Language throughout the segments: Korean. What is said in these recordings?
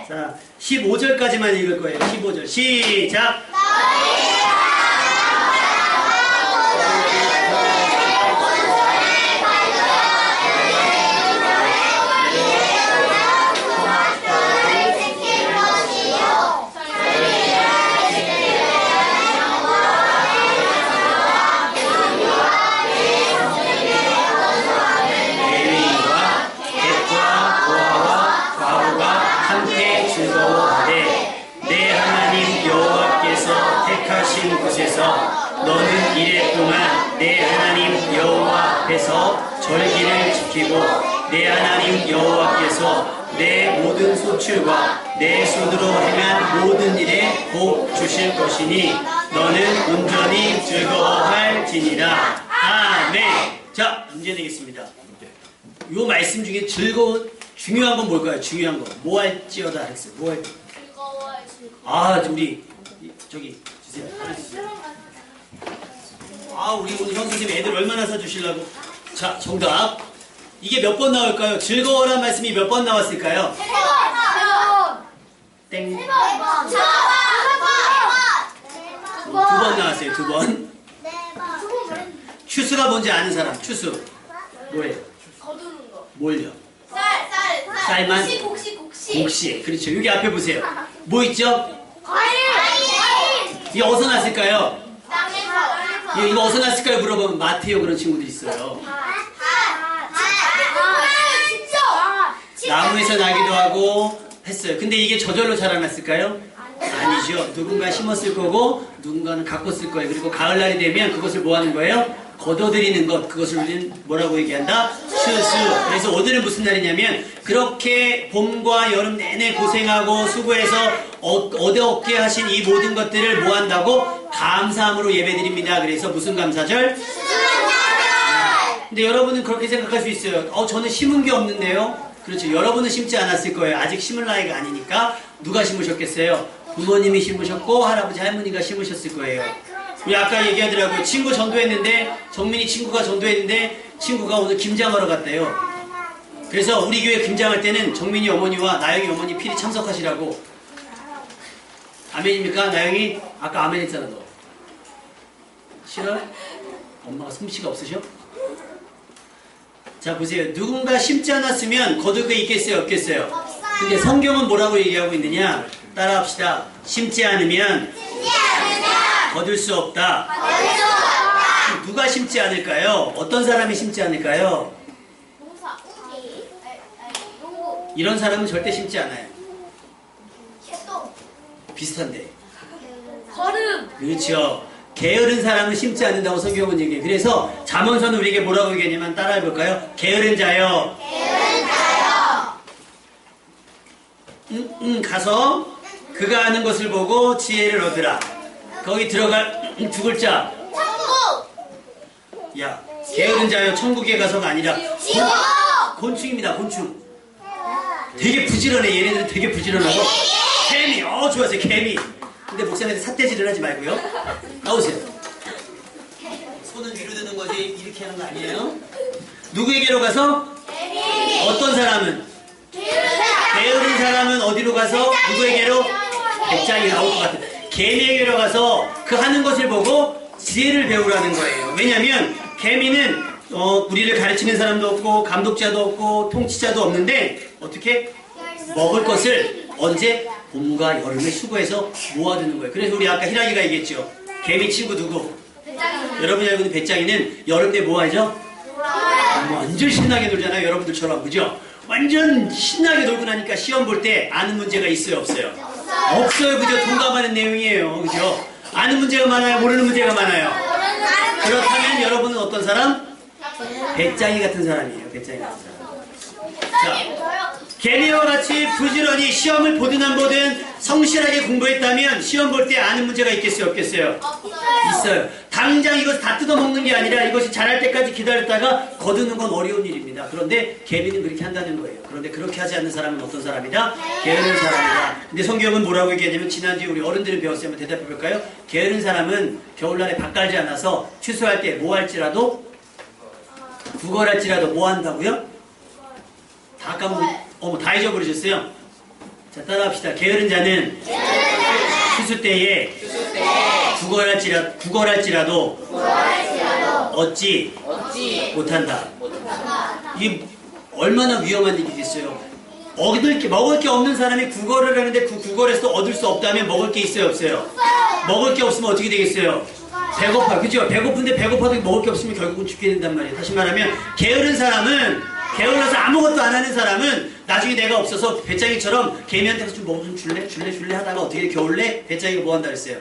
자, 15절까지만 읽을 거예요. 15절. 시작! 곳에서 너는 이랫동안 내 하나님 여호와 앞에서 절기를 지키고 내 하나님 여호와께서 내 모든 소출과 내 손으로 행한 모든 일에 복 주실 것이니 너는 온전히 즐거워할지니라. 아멘. 자, 문제 내겠습니다. 이 말씀 중에 중요한 건 뭘까요? 중요한 거. 뭐 할지어다 했어요. 뭐 할? 아, 우리 저기 주세요. 아, 우리 오늘 형 선생님 애들 얼마나 사주시려고? 자, 정답. 이게 몇 번 나올까요? 즐거워란 말씀이 몇 번 나왔을까요? 3번. 땡. 3번. 2번 나왔어요. 2번. 추수가 뭔지 아는 사람. 추수. 뭐예요? 거두는 거. 뭘요? 쌀. 쌀만? 곡식. 곡식. 그렇죠. 여기 앞에 보세요. 뭐 있죠? 과일. 이게 어디서 났을까요? 땅에서. 이거 어디서 났을까요? 물어보면 마태요 그런 친구들 있어요. 나무에서 나기도 하고 했어요. 근데 이게 저절로 자라났을까요? 아니죠. 누군가 심었을 거고 누군가는 갖고 쓸 거예요. 그리고 가을날이 되면 그것을 뭐 하는 거예요? 거둬들이는 것. 그것을 우리는 뭐라고 얘기한다? 추수. 그래서 오늘은 무슨 날이냐면 그렇게 봄과 여름 내내 고생하고 수고해서 얻어먹게 하신 이 모든 것들을 뭐 한다고? 감사함으로 예배드립니다. 그래서 무슨 감사절? 근데 여러분은 그렇게 생각할 수 있어요. 저는 심은 게 없는데요. 그렇죠. 여러분은 심지 않았을 거예요. 아직 심을 나이가 아니니까. 누가 심으셨겠어요? 부모님이 심으셨고 할아버지 할머니가 심으셨을 거예요. 우리 아까 얘기하더라고요. 친구 전도했는데 정민이 친구가 전도했는데 친구가 오늘 김장하러 갔대요. 그래서 우리 교회 김장할 때는 정민이 어머니와 나영이 어머니 필히 참석하시라고. 아멘입니까? 나영이 아까 아멘 했잖아. 너 싫어? 엄마가 솜씨가 없으셔? 자, 보세요. 누군가 심지 않았으면 거둘 게 있겠어요? 없겠어요? 근데 성경은 뭐라고 얘기하고 있느냐? 따라합시다. 심지 않으면 거둘 수 없다. 누가 심지 않을까요? 어떤 사람이 심지 않을까요? 이런 사람은 절대 심지 않아요. 비슷한데. 걸음. 그렇죠. 게으른 사람은 심지 않는다고 성경은 얘기해요. 그래서 잠언서는 우리에게 뭐라고 얘기하냐면 따라해볼까요? 게으른 자여. 가서 그가 하는 것을 보고 지혜를 얻으라. 거기 들어갈 두 글자. 천국. 야, 게으른 자여 천국에 가서가 아니라 곤충입니다. 곤충. 되게 부지런해. 얘네들은 되게 부지런하고. 개미. 좋았어요. 개미. 근데 목사님한테 삿대질을 하지 말고요. 나오세요. 손은 위로 드는 거지 이렇게 하는 거 아니에요? 누구에게로 가서? 어떤 사람은? 게으른 사람은 어디로 가서? 누구에게로? 백장이 나올 것 같아요. 개미에게로 가서 그 하는 것을 보고 지혜를 배우라는 거예요. 왜냐하면 개미는 우리를 가르치는 사람도 없고 감독자도 없고 통치자도 없는데 어떻게? 먹을 것을 언제? 봄과 여름에 수고해서 모아두는 거예요. 그래서 우리 아까 희락이가 얘기했죠. 개미 친구 누구? 여러분이 알고 있는 배짱이는 여름 때 뭐 하죠? 완전 신나게 놀잖아요. 여러분들처럼. 그죠? 완전 신나게 놀고 나니까 시험 볼 때 아는 문제가 있어요? 없어요? 없어요. 그죠? 동감하는 내용이에요. 그죠? 아는 문제가 많아요? 모르는 문제가 많아요? 그렇다면 여러분은 어떤 사람? 배짱이 같은 사람이에요. 배짱이 같은 사람. 자, 개미와 같이 부지런히 시험을 보든 안 보든 성실하게 공부했다면 시험 볼 때 아는 문제가 있겠어요? 없겠어요? 있어요. 당장 이것을 다 뜯어먹는 게 아니라 이것이 자랄 때까지 기다렸다가 거두는 건 어려운 일입니다. 그런데 개미는 그렇게 한다는 거예요. 그런데 그렇게 하지 않는 사람은 어떤 사람이다? 게으른 사람이다. 근데 성경은 뭐라고 얘기하냐면 지난주에 우리 어른들은 배웠으면 대답해 볼까요? 게으른 사람은 겨울날에 밥 깔지 않아서 취소할 때 뭐 할지라도 구걸할지라도 뭐 한다고요? 다 까먹 다 잊어버리셨어요? 자, 따라합시다. 게으른 자는 추수 때에 구걸할지라도 얻지 못한다. 이게 얼마나 위험한 일이겠어요. 먹을 게 없는 사람이 구걸을 하는데 그 구걸에서 얻을 수 없다면 먹을 게 있어요, 없어요? 먹을 게 없으면 어떻게 되겠어요? 배고파, 그죠? 배고픈데 배고파도 먹을 게 없으면 결국은 죽게 된단 말이에요. 다시 말하면 게으른 사람은, 게을러서 아무것도 안 하는 사람은 나중에 내가 없어서 배짱이처럼 개미한테 좀 먹어 좀 줄래 하다가 어떻게 겨울에 배짱이가 뭐 한다 그랬어요?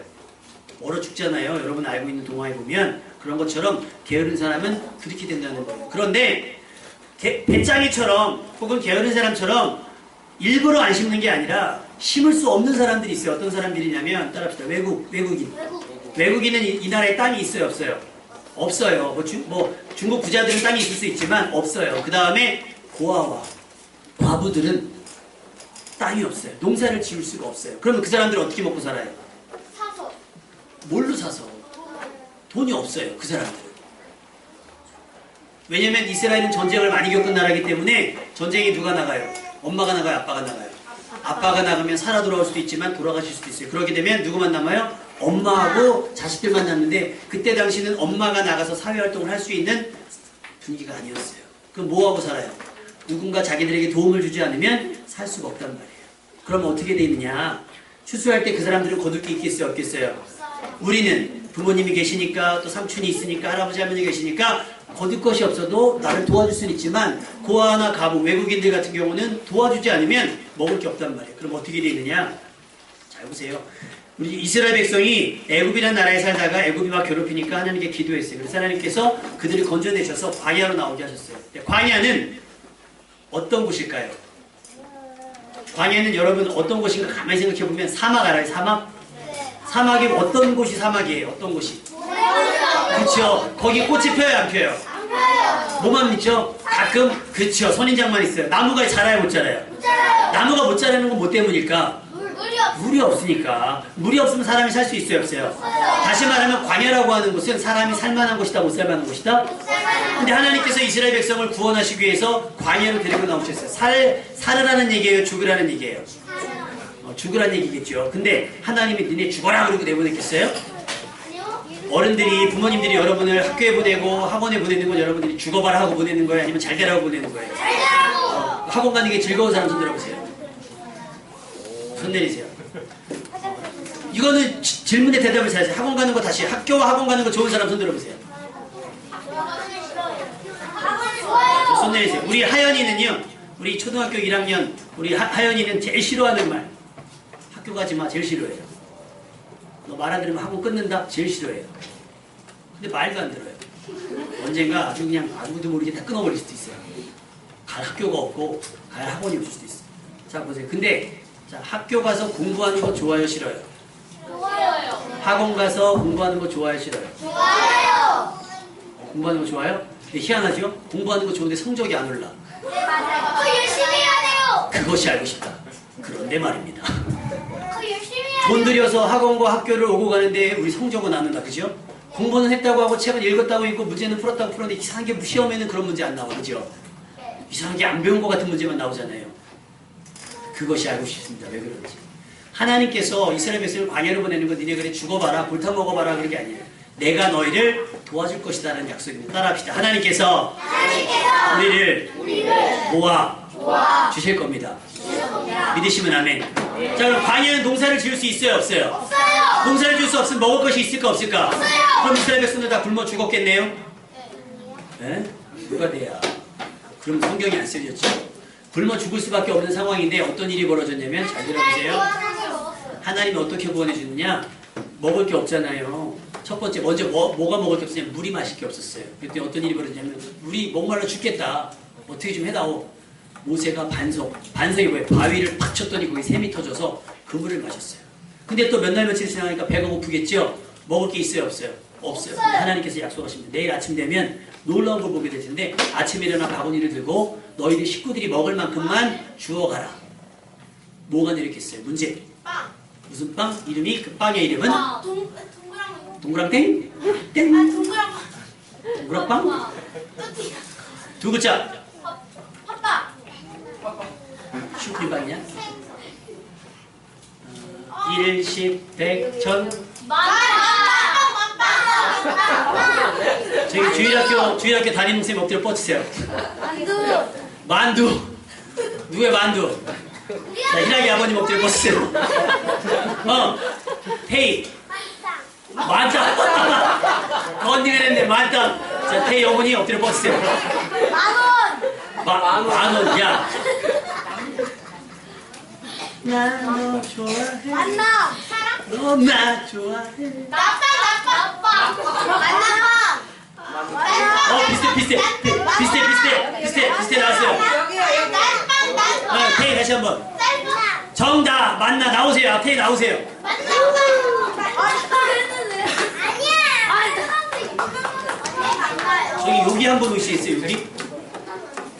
얼어 죽잖아요. 여러분 알고 있는 동화에 보면 그런 것처럼 게으른 사람은 그렇게 된다는 거예요. 그런데 배짱이처럼 혹은 게으른 사람처럼 일부러 안 심는 게 아니라 심을 수 없는 사람들이 있어요. 어떤 사람들이냐면 따라합시다. 외국인은 이 나라에 땅이 있어요, 없어요? 없어요. 중국 부자들은 땅이 있을 수 있지만 없어요. 그 다음에 고아와 과부들은 땅이 없어요. 농사를 지을 수가 없어요. 그러면 그 사람들은 어떻게 먹고 살아요? 사서. 뭘로 사서? 돈이 없어요. 그 사람들은. 왜냐면 이스라엘은 전쟁을 많이 겪은 나라이기 때문에 전쟁에 누가 나가요? 엄마가 나가요? 아빠가 나가요? 아빠가 나가면 살아 돌아올 수도 있지만 돌아가실 수도 있어요. 그렇게 되면 누구만 남아요? 엄마하고 자식들만 남는데 그때 당시는 엄마가 나가서 사회활동을 할 수 있는 분위기가 아니었어요. 그럼 뭐하고 살아요? 누군가 자기들에게 도움을 주지 않으면 살 수가 없단 말이에요. 그러면 어떻게 돼 있느냐? 추수할 때 그 사람들은 거둘 게 있겠어요? 없겠어요? 우리는 부모님이 계시니까 또 삼촌이 있으니까 할아버지 할머니 계시니까 거둘 것이 없어도 나를 도와줄 수는 있지만 고아나 가부, 외국인들 같은 경우는 도와주지 않으면 먹을 게 없단 말이에요. 그럼 어떻게 돼 있느냐? 잘 보세요. 우리 이스라엘 백성이 애굽이라는 나라에 살다가 애굽이 막 괴롭히니까 하나님께 기도했어요. 그래서 하나님께서 그들을 건져내셔서 광야로 나오게 하셨어요. 광야는 어떤 곳일까요? 광야는 여러분 어떤 곳인가 가만히 생각해보면 사막 알아요? 사막? 사막이 어떤 곳이 사막이에요? 어떤 곳이? 그렇죠. 거기 꽃이 펴요, 안 펴요? 뭐만 있죠? 가끔 그렇죠. 선인장만 있어요. 나무가 자라요, 못 자라요? 나무가 못 자라는 건 뭐 때문일까? 물이 없으니까. 물이 없으면 사람이 살 수 있어요, 없어요? 다시 말하면 광야라고 하는 곳은 사람이 살만한 곳이다, 못 살만한 곳이다? 근데 하나님께서 이스라엘 백성을 구원하시기 위해서 광야로 데리고 나오셨어요. 살으라는 얘기예요, 죽으라는 얘기예요? 죽으라는 얘기겠죠. 근데 하나님이 니네 죽어라 그러고 내보냈겠어요? 어른들이, 부모님들이 여러분을 학교에 보내고 학원에 보내는 건 여러분들이 죽어봐라 하고 보내는 거예요? 아니면 잘 되라고 보내는 거예요? 학원 가는 게 즐거운 사람 손 들어보세요. 손 내리세요. 이거는 질문에 대답을 잘하세요. 학원 가는 거 다시, 학교와 학원 가는 거 좋은 사람 손 들어보세요. 손 내리세요. 우리 하연이는요, 우리 초등학교 1학년 우리 하연이는 제일 싫어하는 말, 학교 가지 마, 제일 싫어해요. 너 말 안 들으면 학원 끊는다, 제일 싫어해요. 근데 말도 안 들어요. 언젠가 아주 그냥 아무도 모르게 다 끊어버릴 수도 있어요. 갈 학교가 없고 갈 학원이 없을 수도 있어요. 자 보세요. 근데 자, 학교 가서 공부하는 거 좋아요, 싫어요? 좋아요. 학원 가서 공부하는 거 좋아요, 싫어요? 좋아요. 공부하는 거 좋아요? 근데 희한하죠? 공부하는 거 좋은데 성적이 안 올라. 네, 맞아요. 더 열심히 해야 돼요. 그것이 알고 싶다. 그런데 말입니다. 더 열심히 해야 돈 돼요. 들여서 학원과 학교를 오고 가는데 우리 성적은 안 온다, 그죠? 공부는 했다고 하고 책은 읽었다고 읽고 문제는 풀었다고 풀었는데 이상하게 시험에는 그런 문제 안 나와, 그죠? 이상하게 안 배운 것 같은 문제만 나오잖아요. 그것이 알고 싶습니다. 왜 그런지. 하나님께서 이스라엘 백성을 광야로 보내는 건 니네 그래 죽어봐라, 골타 먹어봐라 그런 게 아니에요. 내가 너희를 도와줄 것이다라는 약속입니다. 따라합시다. 하나님께서 우리를 모아 주실 겁니다. 믿으시면 아멘. 자, 그럼 광야는 농사를 지을 수 있어요, 없어요? 없어요. 농사를 지을 수 없으면 먹을 것이 있을까, 없을까? 없어요. 그럼 이스라엘 백성들 다 굶어 죽었겠네요? 네? 누가 돼야? 그럼 성경이 안 쓰여졌죠? 굶어 죽을 수밖에 없는 상황인데 어떤 일이 벌어졌냐면, 잘 들어보세요. 하나님이 어떻게 구원해 주느냐? 먹을 게 없잖아요. 첫 번째, 먼저 뭐가 먹을 게 없었냐면 물이 마실 게 없었어요. 그때 어떤 일이 벌어졌냐면 물이 목말라 죽겠다. 어떻게 좀 해다오. 모세가 반석이 뭐예요? 바위를 팍 쳤더니 거기 샘이 터져서 그 물을 마셨어요. 근데 또 몇 날 며칠 지나니까 배가 고프겠죠? 먹을 게 있어요, 없어요? 없어요. 하나님께서 약속하십니다. 내일 아침 되면 놀라운 걸 보게 될 텐데 아침에 일어나 바구니를 들고 너희들 식구들이 먹을 만큼만 주워가라. 뭐가 내렸겠어요? 문제. 빵. 무슨 빵? 이름이, 그 빵의 이름은? 동그랑. 동그랑땡? 땡? 동그랑. 동그랑빵? 뚜띠. 두 글자. 팥빵. 슈크림빵이냐? 1, 10, 100, 1000. 저기 주일학교 담임쌤 엎드려 뻗치세요. 만두. 누구의 만두? 자, 희락이 아버님 엎드려 뻗치세요. 태희. 만땅. 언니가 됐네, 만땅. 자, 태희 어머니 엎드려 뻗치세요. 만원. 야. 나 너 좋아해. 너 나 좋아해. 비슷해 나왔어요. 태희 다시 한번. 정답 만나 나오세요. 태희 나오세요. 저기 여기 한 분 오시겠어요?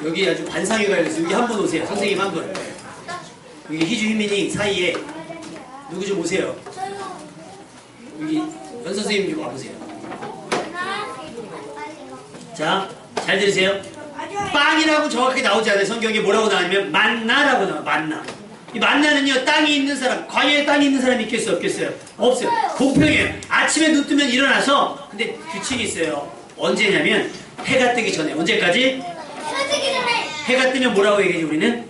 여기 아주 관상에 걸려서 여기 한 분 오세요. 선생님 한 분. 여기 희주 희민이 사이에 누구 좀 오세요. 여기 연 선생님 좀 와보세요. 자, 잘 들으세요. 빵이라고 정확하게 나오지 않아요. 성경에 뭐라고 나오냐면 만나라고 나와요. 만나. 이 만나는요, 땅이 있는 사람, 광야에 땅이 있는 사람이 있겠어요? 없겠어요? 없어요. 공평해요. 아침에 눈 뜨면 일어나서, 근데 규칙이 있어요. 언제냐면 해가 뜨기 전에. 언제까지? 해가 뜨면 뭐라고 얘기하지 우리는?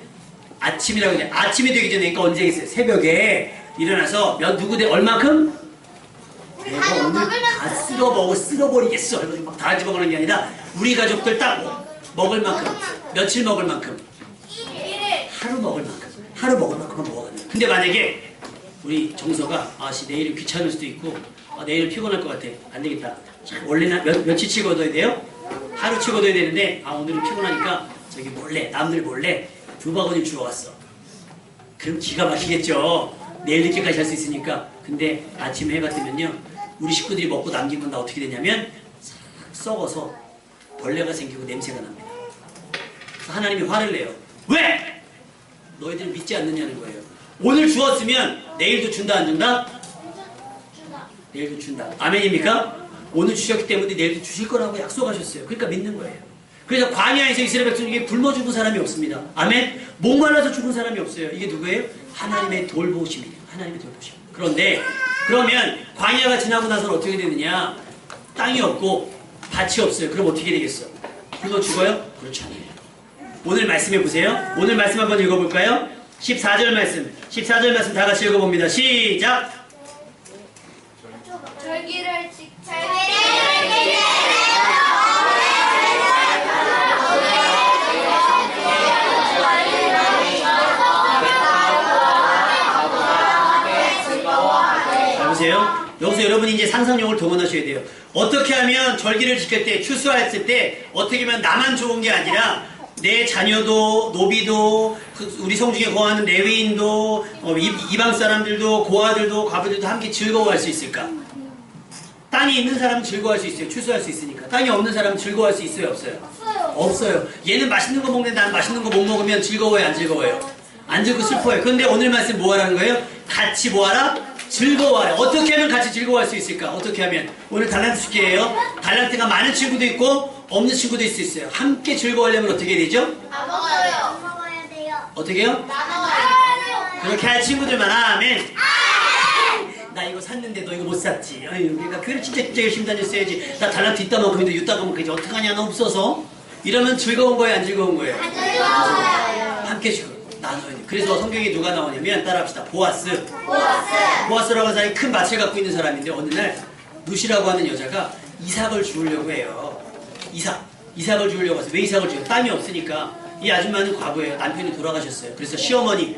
아침이라고 얘기해요. 아침이 되기 전에. 그러니까 언제 있어요? 새벽에 일어나서 누구 대 얼마큼? 내가 오늘 다 쓸어버리겠어. 막 다 집어먹는 게 아니라 우리 가족들 딱 먹을 만큼, 며칠 먹을 만큼, 하루 먹을 만큼, 하루 먹을 만큼만 먹어가지고. 근데 만약에 우리 정서가 내일은 귀찮을 수도 있고 내일은 피곤할 것 같아. 안 되겠다. 원래는 며칠 치고 얻어야 돼요? 하루 치고 얻어야 되는데 오늘은 피곤하니까 저기 몰래, 남들 몰래 2바구니 주워 왔어. 그럼 기가 막히겠죠. 내일 늦게까지 할 수 있으니까. 근데 아침 해가 뜨면요, 우리 식구들이 먹고 남긴 건 다 어떻게 되냐면 썩어서 벌레가 생기고 냄새가 납니다. 그래서 하나님이 화를 내요. 왜? 너희들 믿지 않느냐는 거예요. 오늘 주었으면 내일도 준다 안 준다? 내일도 준다. 아멘입니까? 오늘 주셨기 때문에 내일도 주실 거라고 약속하셨어요. 그러니까 믿는 거예요. 그래서 광야에서 이스라엘 백성에게 굶어 죽은 사람이 없습니다. 아멘? 목말라서 죽은 사람이 없어요. 이게 누구예요? 하나님의 돌보심이에요. 하나님의 돌보심. 그런데 그러면 광야가 지나고 나서는 어떻게 되느냐? 땅이 없고 밭이 없어요. 그럼 어떻게 되겠어? 굶어 죽어요? 그렇지 않아요. 오늘 말씀해 보세요. 오늘 말씀 한번 읽어볼까요? 14절 말씀. 14절 말씀 다 같이 읽어봅니다. 시작! 절기를 보세요. 여기서 여러분이 이제 상상력을 동원하셔야 돼요. 어떻게 하면 절기를 지킬 때, 추수했을 때 어떻게 하면 나만 좋은 게 아니라 내 자녀도, 노비도, 우리 성중에 거하는 레위인도, 이방 사람들도, 고아들도, 과부들도 함께 즐거워할 수 있을까? 땅이 있는 사람은 즐거워할 수 있어요. 추수할 수 있으니까. 땅이 없는 사람은 즐거워할 수 있어요? 없어요? 없어요. 얘는 맛있는 거 먹는데 난 맛있는 거 못 먹으면 즐거워요? 안 즐거워요? 안 즐거워 슬퍼요. 그런데 오늘 말씀 뭐 하라는 거예요? 같이 뭐 하라? 즐거워하라. 어떻게 하면 같이 즐거워할 수 있을까? 어떻게 하면? 오늘 달란트 숙제예요. 달란트가 많은 친구도 있고 없는 친구도 있을 수 있어야. 함께 즐거워하려면 어떻게 해야 되죠? 먹어야 돼요. 어떻게 해요? 나눠야 그렇게 할 친구들만 아멘. 나 이거 샀는데 너 이거 못 샀지. 아유, 그러니까 교회를 진짜 열심히 다녔어야지. 나 달란트 있다만큼인데 유다가면 이제 어떡하냐, 너 없어서. 이러면 즐거운 거예요, 안 즐거운 거예요? 안 즐거워요. 함께 즐거워. 나눠야 돼. 그래서 성경에 누가 나오냐면 따라합시다. 보아스. 보아스라고 하는 사람이 큰 밭을 갖고 있는 사람인데 어느 날 루시라고 하는 여자가 이삭을 주우려고 해요. 이삭을 주우려고 해서 왜 이삭을 주요? 땅이 없으니까. 이 아줌마는 과거예요. 남편이 돌아가셨어요. 그래서 시어머니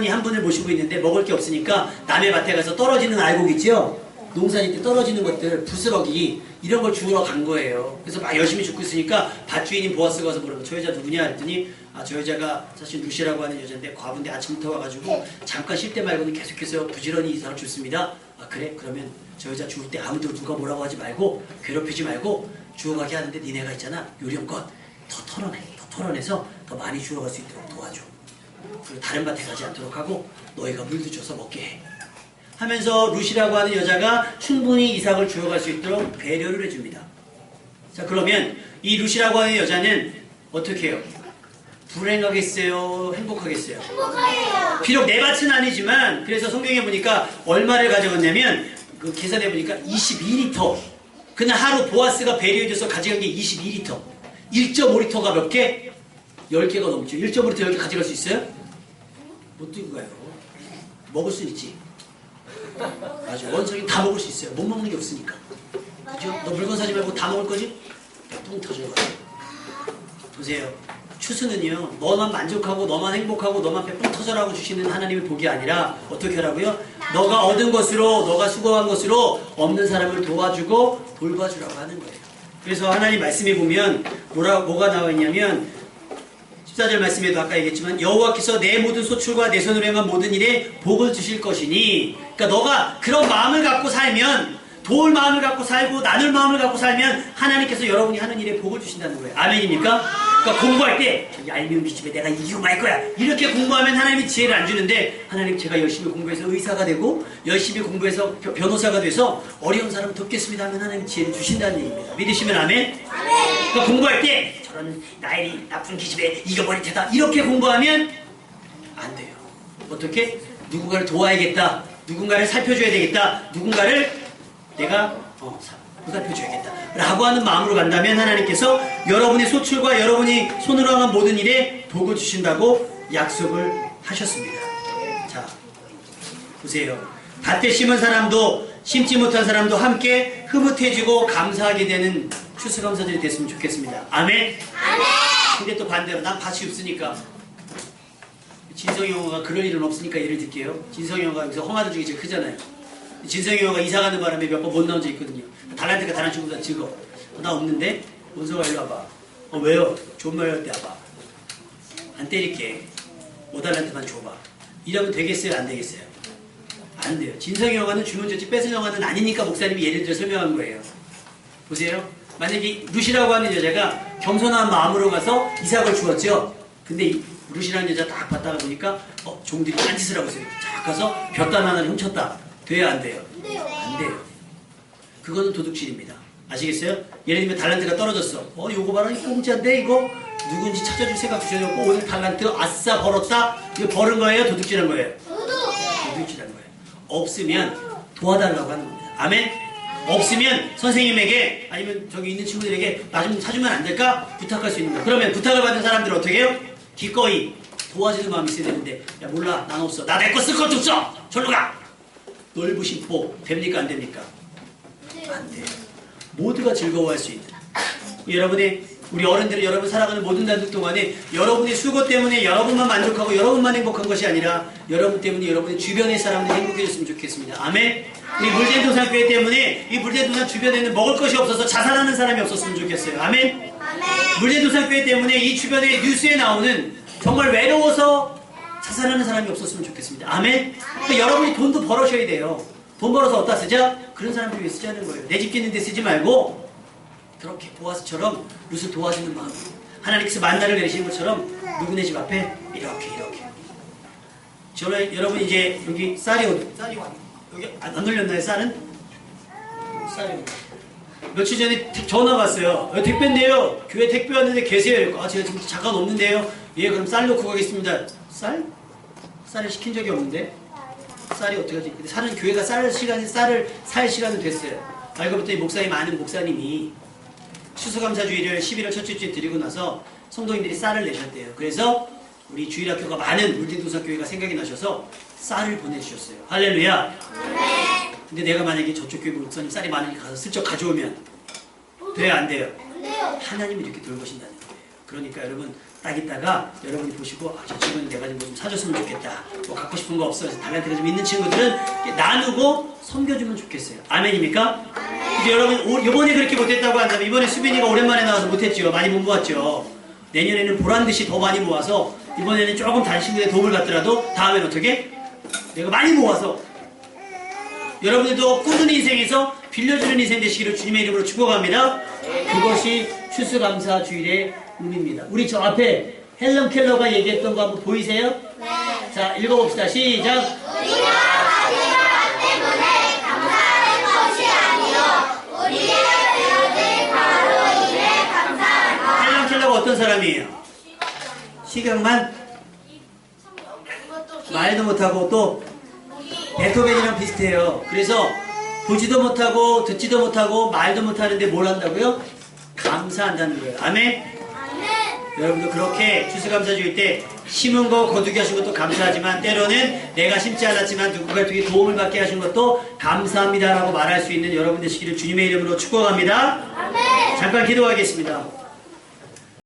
한 분을 모시고 있는데 먹을 게 없으니까 남의 밭에 가서 떨어지는 알곡 있죠? 농사질 때 떨어지는 것들, 부스러기 이런 걸 주우러 간 거예요. 그래서 막 열심히 죽고 있으니까 밭주인인 보아스가 와서 물어봐. 저 여자 누구냐 했더니 저 여자가 사실 루시라고 하는 여자인데 과부인데 아침부터 와가지고 잠깐 쉴 때 말고는 계속해서 부지런히 이삭을 줍습니다. 그래? 그러면 저 여자 주울 때 아무도 누가 뭐라고 하지 말고 괴롭히지 말고 주워가게 하는데 니네가 있잖아 요령껏 더 털어내서 더 많이 주워갈 수 있도록 도와줘. 그리고 다른 밭에 가지 않도록 하고 너희가 물도 줘서 먹게 해. 하면서 루시라고 하는 여자가 충분히 이삭을 주워갈 수 있도록 배려를 해줍니다. 자, 그러면 이 루시라고 하는 여자는 어떻게 해요? 불행하겠어요? 행복하겠어요? 행복해요. 비록 내 밭은 아니지만 그래서 성경에 보니까 얼마를 가져갔냐면 그 계산해 보니까 22리터. 그날 하루 보아스가 배려해줘서 가져간 게 22리터. 1.5리터가 몇 개? 10개가 넘죠. 1.5리터 10개 가져갈 수 있어요? 못 들고 가요. 먹을 수 있지. 맞아. 원석이 다 먹을 수 있어요. 못 먹는 게 없으니까. 그죠? 너 물건 사지 말고 다 먹을 거지? 똥 터져요. 보세요. 추수는요, 너만 만족하고 너만 행복하고 너만 배뽕 터져라고 주시는 하나님의 복이 아니라 어떻게 하라고요? 너가 얻은 것으로, 너가 수고한 것으로 없는 사람을 도와주고 돌봐주라고 하는 거예요. 그래서 하나님 말씀에 보면 뭐가 나와 있냐면 14절 말씀에도 아까 얘기했지만 여호와께서 내 모든 소출과 내 손으로 행한 모든 일에 복을 주실 것이니, 그러니까 너가 그런 마음을 갖고 살면, 도울 마음을 갖고 살고 나눌 마음을 갖고 살면 하나님께서 여러분이 하는 일에 복을 주신다는 거예요. 아멘입니까? 그러니까 공부할 때 저기 얄미운 기집애 내가 이기고 말 거야 이렇게 공부하면 하나님이 지혜를 안 주는데, 하나님 제가 열심히 공부해서 의사가 되고 열심히 공부해서 변호사가 돼서 어려운 사람 돕겠습니다 하면 하나님 지혜를 주신다는 얘기입니다. 믿으시면 아멘? 그러니까 공부할 때 저런 나일이 나쁜 기집애 이겨버릴 테다 이렇게 공부하면 안 돼요. 어떻게? 누군가를 도와야겠다, 누군가를 살펴줘야 되겠다, 누군가를 내가 보살펴줘야겠다 라고 하는 마음으로 간다면 하나님께서 여러분의 소출과 여러분이 손으로 하는 모든 일에 복을 주신다고 약속을 하셨습니다. 자, 보세요. 밭에 심은 사람도 심지 못한 사람도 함께 흐뭇해지고 감사하게 되는 추수감사절이 됐으면 좋겠습니다. 아멘? 아멘. 근데 또 반대로 난 밭이 없으니까, 진성이 형아가 그럴 일은 없으니까 예를 들게요. 진성이 형아가 여기서 형아들 중에 제일 크잖아요. 진성이 형아가 이사 가는 바람에 몇 번 못 나온 적 있거든요. 달란트가 다른 친구보다 적어. 나 없는데? 원서가 일로 와봐. 왜요? 좋은 말 할 때 와봐. 안 때릴게. 5달란트만 줘봐. 이러면 되겠어요? 안 되겠어요? 안 돼요. 진성이 형아는 주면 좋지 뺏은 형아는 아니니까 목사님이 예를 들어 설명한 거예요. 보세요. 만약에 루시라고 하는 여자가 겸손한 마음으로 가서 이삭을 주었죠. 근데 이 루시라는 여자 딱 봤다가 보니까 종들이 딴짓을 하고 있어요. 쫙 가서 볕단 하나를 훔쳤다. 돼요? 안 돼요? 안 돼요. 그거는 도둑질입니다. 아시겠어요? 예를 들면 달란트가 떨어졌어. 요거 봐라, 이거 공짜인데 이거 누군지 찾아줄 생각 주셔야 되고, 오늘 달란트 아싸 벌었다. 이거 벌은 거예요? 도둑질한 거예요? 도둑질한 거예요. 없으면 도와달라고 하는 겁니다. 아멘? 없으면 선생님에게 아니면 저기 있는 친구들에게 나 좀 사주면 안 될까? 부탁할 수 있는 거예요. 그러면 부탁을 받은 사람들은 어떻게 해요? 기꺼이 도와주는 마음이 있어야 되는데, 야 몰라 난 없어, 나 내 거 쓸 것도 없어, 절로 가. 넓으신 복 됩니까? 안 됩니까? 안 돼요. 모두가 즐거워할 수 있는, 우리 어른들은 여러분 살아가는 모든 날들 동안에 여러분의 수고 때문에 여러분만 만족하고 여러분만 행복한 것이 아니라 여러분 때문에 여러분의 주변의 사람들이 행복해졌으면 좋겠습니다. 아멘? 이 물대도산교회 때문에 이 물대도산 주변에는 먹을 것이 없어서 자살하는 사람이 없었으면 좋겠어요. 아멘? 물대도산교회 때문에 이 주변의 뉴스에 나오는 정말 외로워서 자살하는 사람이 없었으면 좋겠습니다. 아멘? 그러니까 여러분이 돈도 벌으셔야 돼요. 돈 벌어서 어디다 쓰자? 그런 사람들 위해 쓰자는 거예요. 내 집 짓는 데 쓰지 말고 그렇게 보아스처럼 룻을 도와주는 마음으로 하나님께서 만나를 내리시는 것처럼 누구네 집 앞에 이렇게 여러분 이제 여기 쌀이 여기 안 올렸나요? 쌀이 며칠 전에 전화 왔어요. 택배인데요. 교회 택배 왔는데 계세요. 제가 지금 잠깐 없는데요. 예, 그럼 쌀 놓고 가겠습니다. 쌀을 시킨 적이 없는데 쌀이 어떻게 하지? 근데 쌀은 교회가 쌀을 살 시간은 됐어요. 알고 봤더니 목사님 아는 목사님이 추수감사주일을 11월 첫째 주에 드리고 나서 성도님들이 쌀을 내셨대요. 그래서 우리 주일학교가 많은 물대도사교회가 생각이 나셔서 쌀을 보내주셨어요. 할렐루야. 근데 내가 만약에 저쪽 교회 목사님 쌀이 많으니까 가서 슬쩍 가져오면 돼요? 안 돼요? 하나님이 이렇게 돌보신다는 거예요. 그러니까 여러분 딱 있다가 여러분이 보시고 저 친구는 내가 좀 사줬으면 좋겠다. 뭐 갖고 싶은 거 없어. 달란트가 좀 있는 친구들은 나누고 섬겨주면 좋겠어요. 아멘입니까? 이제 여러분 이번에 그렇게 못했다고 한다면 이번에 수빈이가 오랜만에 나와서 못했죠. 많이 못 모았죠. 내년에는 보란듯이 더 많이 모아서 이번에는 조금 다른 친구들의 도움을 받더라도 다음에는 어떻게? 내가 많이 모아서 여러분들도 꾸준히 인생에서 빌려주는 인생 되시기를 주님의 이름으로 축복합니다. 그것이 추수감사주일의 의미입니다. 우리 저 앞에 헬런 켈러가 얘기했던 거 한번 보이세요? 네. 자, 읽어봅시다. 시작. 우리가 가진 것 때문에 감사하는 것이 아니요 우리의 배우들 바로 일에 감사하라. 헬런 켈러가 어떤 사람이에요? 시각만 말도 못하고 또 베토벤이랑 비슷해요. 그래서 보지도 못하고 듣지도 못하고 말도 못하는데 뭘 한다고요? 감사한다는 거예요. 아멘? 여러분도 그렇게 추수감사주일 때 심은 거 거두게 하신 것도 감사하지만 때로는 내가 심지 않았지만 누군가 통해 도움을 받게 하신 것도 감사합니다라고 말할 수 있는 여러분 되시기를 주님의 이름으로 축복합니다. 잠깐 기도하겠습니다.